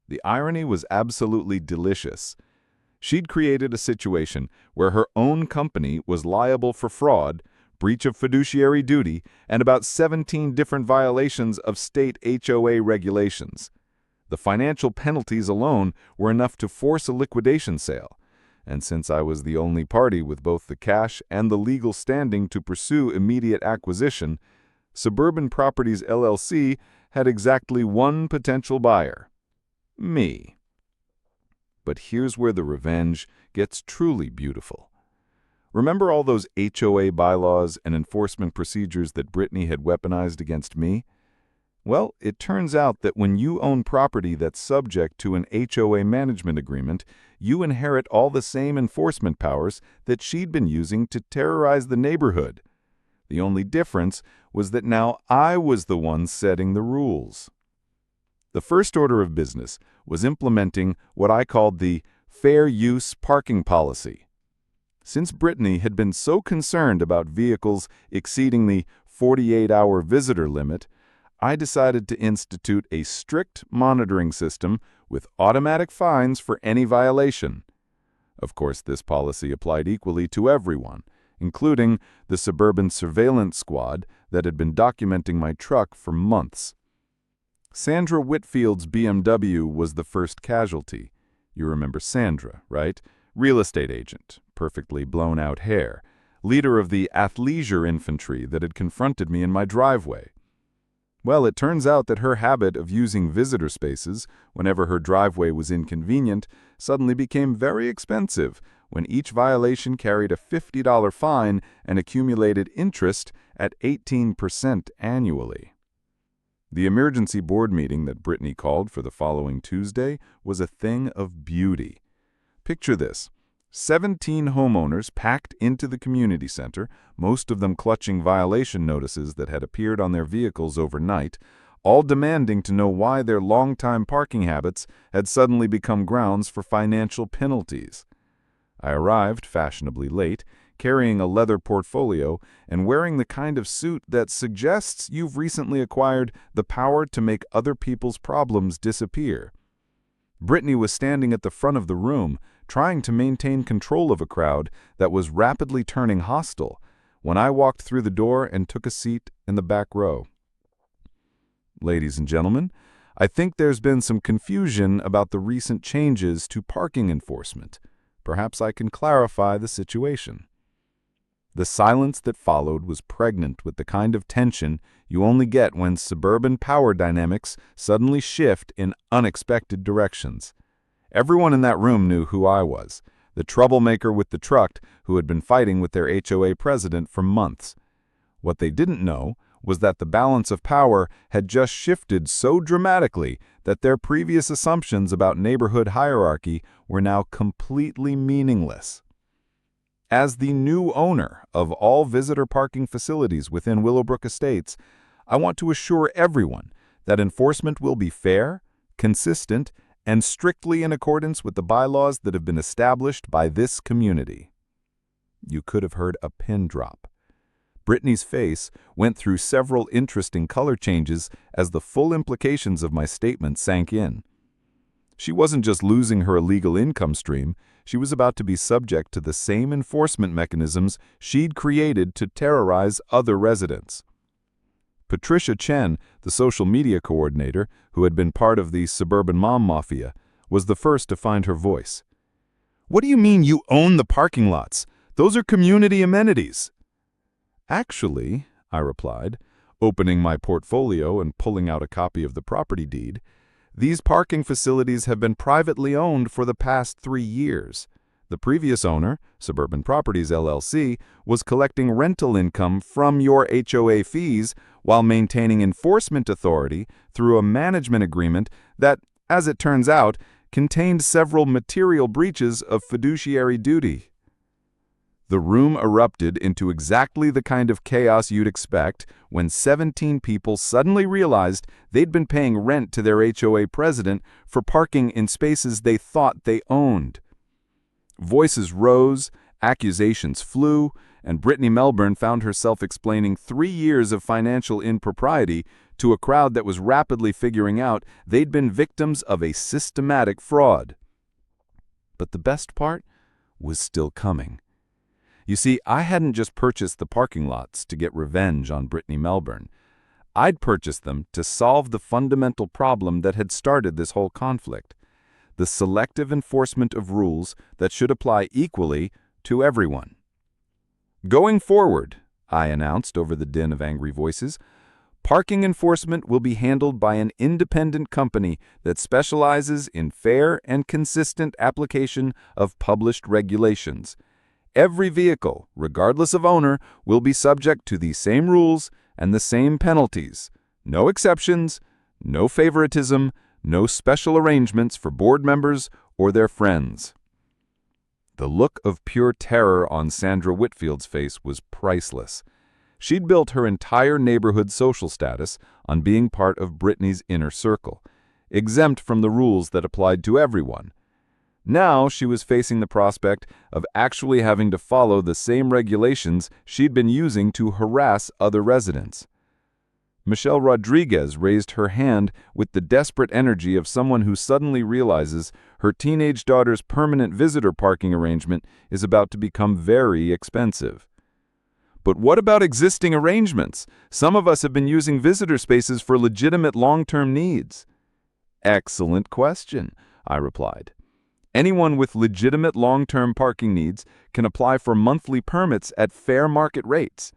The irony was absolutely delicious. She'd created a situation where her own company was liable for fraud, breach of fiduciary duty, and about 17 different violations of state HOA regulations. The financial penalties alone were enough to force a liquidation sale, and since I was the only party with both the cash and the legal standing to pursue immediate acquisition, Suburban Properties LLC had exactly one potential buyer: me. But here's where the revenge gets truly beautiful. Remember all those HOA bylaws and enforcement procedures that Brittany had weaponized against me? Well, it turns out that when you own property that's subject to an HOA management agreement, you inherit all the same enforcement powers that she'd been using to terrorize the neighborhood. The only difference was that now I was the one setting the rules. The first order of business was implementing what I called the fair use parking policy. Since Brittany had been so concerned about vehicles exceeding the 48-hour visitor limit, I decided to institute a strict monitoring system with automatic fines for any violation. Of course, this policy applied equally to everyone, including the suburban surveillance squad that had been documenting my truck for months. Sandra Whitfield's BMW was the first casualty. You remember Sandra, right? Real estate agent, perfectly blown-out hair, leader of the athleisure infantry that had confronted me in my driveway. Well, it turns out that her habit of using visitor spaces whenever her driveway was inconvenient suddenly became very expensive when each violation carried a $50 fine and accumulated interest at 18% annually. The emergency board meeting that Brittany called for the following Tuesday was a thing of beauty. Picture this: 17 homeowners packed into the community center, most of them clutching violation notices that had appeared on their vehicles overnight, all demanding to know why their longtime parking habits had suddenly become grounds for financial penalties. I arrived fashionably late, carrying a leather portfolio and wearing the kind of suit that suggests you've recently acquired the power to make other people's problems disappear. Brittany was standing at the front of the room, trying to maintain control of a crowd that was rapidly turning hostile, when I walked through the door and took a seat in the back row. Ladies and gentlemen, I think there's been some confusion about the recent changes to parking enforcement. Perhaps I can clarify the situation. The silence that followed was pregnant with the kind of tension you only get when suburban power dynamics suddenly shift in unexpected directions. Everyone in that room knew who I was, the troublemaker with the truck who had been fighting with their HOA president for months. What they didn't know was that the balance of power had just shifted so dramatically that their previous assumptions about neighborhood hierarchy were now completely meaningless. As the new owner of all visitor parking facilities within Willowbrook Estates, I want to assure everyone that enforcement will be fair, consistent, and strictly in accordance with the bylaws that have been established by this community. You could have heard a pin drop. Brittany's face went through several interesting color changes as the full implications of my statement sank in. She wasn't just losing her illegal income stream, she was about to be subject to the same enforcement mechanisms she'd created to terrorize other residents. Patricia Chen, the social media coordinator, who had been part of the suburban mom mafia, was the first to find her voice. "What do you mean you own the parking lots? Those are community amenities." "Actually," I replied, opening my portfolio and pulling out a copy of the property deed, "these parking facilities have been privately owned for the past 3 years. The previous owner, Suburban Properties LLC, was collecting rental income from your HOA fees while maintaining enforcement authority through a management agreement that, as it turns out, contained several material breaches of fiduciary duty." The room erupted into exactly the kind of chaos you'd expect when 17 people suddenly realized they'd been paying rent to their HOA president for parking in spaces they thought they owned. Voices rose, accusations flew, and Brittany Melbourne found herself explaining 3 years of financial impropriety to a crowd that was rapidly figuring out they'd been victims of a systematic fraud. But the best part was still coming. You see, I hadn't just purchased the parking lots to get revenge on Brittany Melbourne. I'd purchased them to solve the fundamental problem that had started this whole conflict: the selective enforcement of rules that should apply equally to everyone. Going forward, I announced over the din of angry voices, parking enforcement will be handled by an independent company that specializes in fair and consistent application of published regulations. Every vehicle, regardless of owner, will be subject to the same rules and the same penalties. No exceptions, no favoritism, no special arrangements for board members or their friends. The look of pure terror on Sandra Whitfield's face was priceless. She'd built her entire neighborhood social status on being part of Brittany's inner circle, exempt from the rules that applied to everyone. Now she was facing the prospect of actually having to follow the same regulations she'd been using to harass other residents. Michelle Rodriguez raised her hand with the desperate energy of someone who suddenly realizes her teenage daughter's permanent visitor parking arrangement is about to become very expensive. But what about existing arrangements? Some of us have been using visitor spaces for legitimate long-term needs. Excellent question, I replied. Anyone with legitimate long-term parking needs can apply for monthly permits at fair market rates.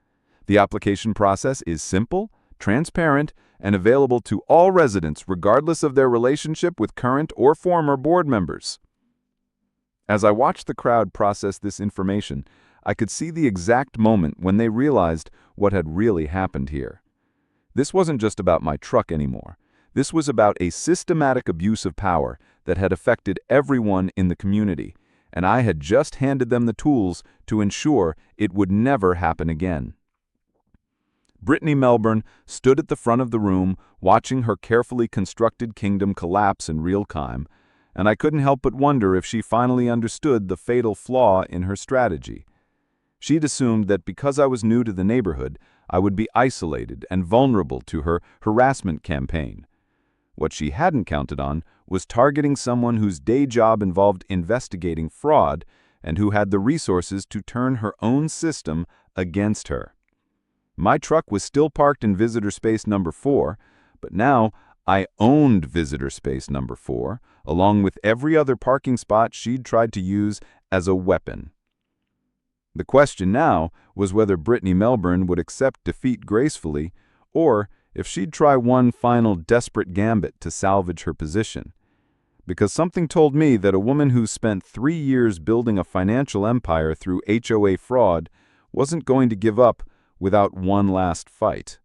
The application process is simple, transparent, and available to all residents regardless of their relationship with current or former board members. As I watched the crowd process this information, I could see the exact moment when they realized what had really happened here. This wasn't just about my truck anymore. This was about a systematic abuse of power that had affected everyone in the community, and I had just handed them the tools to ensure it would never happen again. Brittany Melbourne stood at the front of the room, watching her carefully constructed kingdom collapse in real time, and I couldn't help but wonder if she finally understood the fatal flaw in her strategy. She'd assumed that because I was new to the neighborhood, I would be isolated and vulnerable to her harassment campaign. What she hadn't counted on was targeting someone whose day job involved investigating fraud and who had the resources to turn her own system against her. My truck was still parked in visitor space number 4, but now I owned visitor space number 4, along with every other parking spot she'd tried to use as a weapon. The question now was whether Brittany Melbourne would accept defeat gracefully, or if she'd try one final desperate gambit to salvage her position. Because something told me that a woman who spent 3 years building a financial empire through HOA fraud wasn't going to give up without one last fight.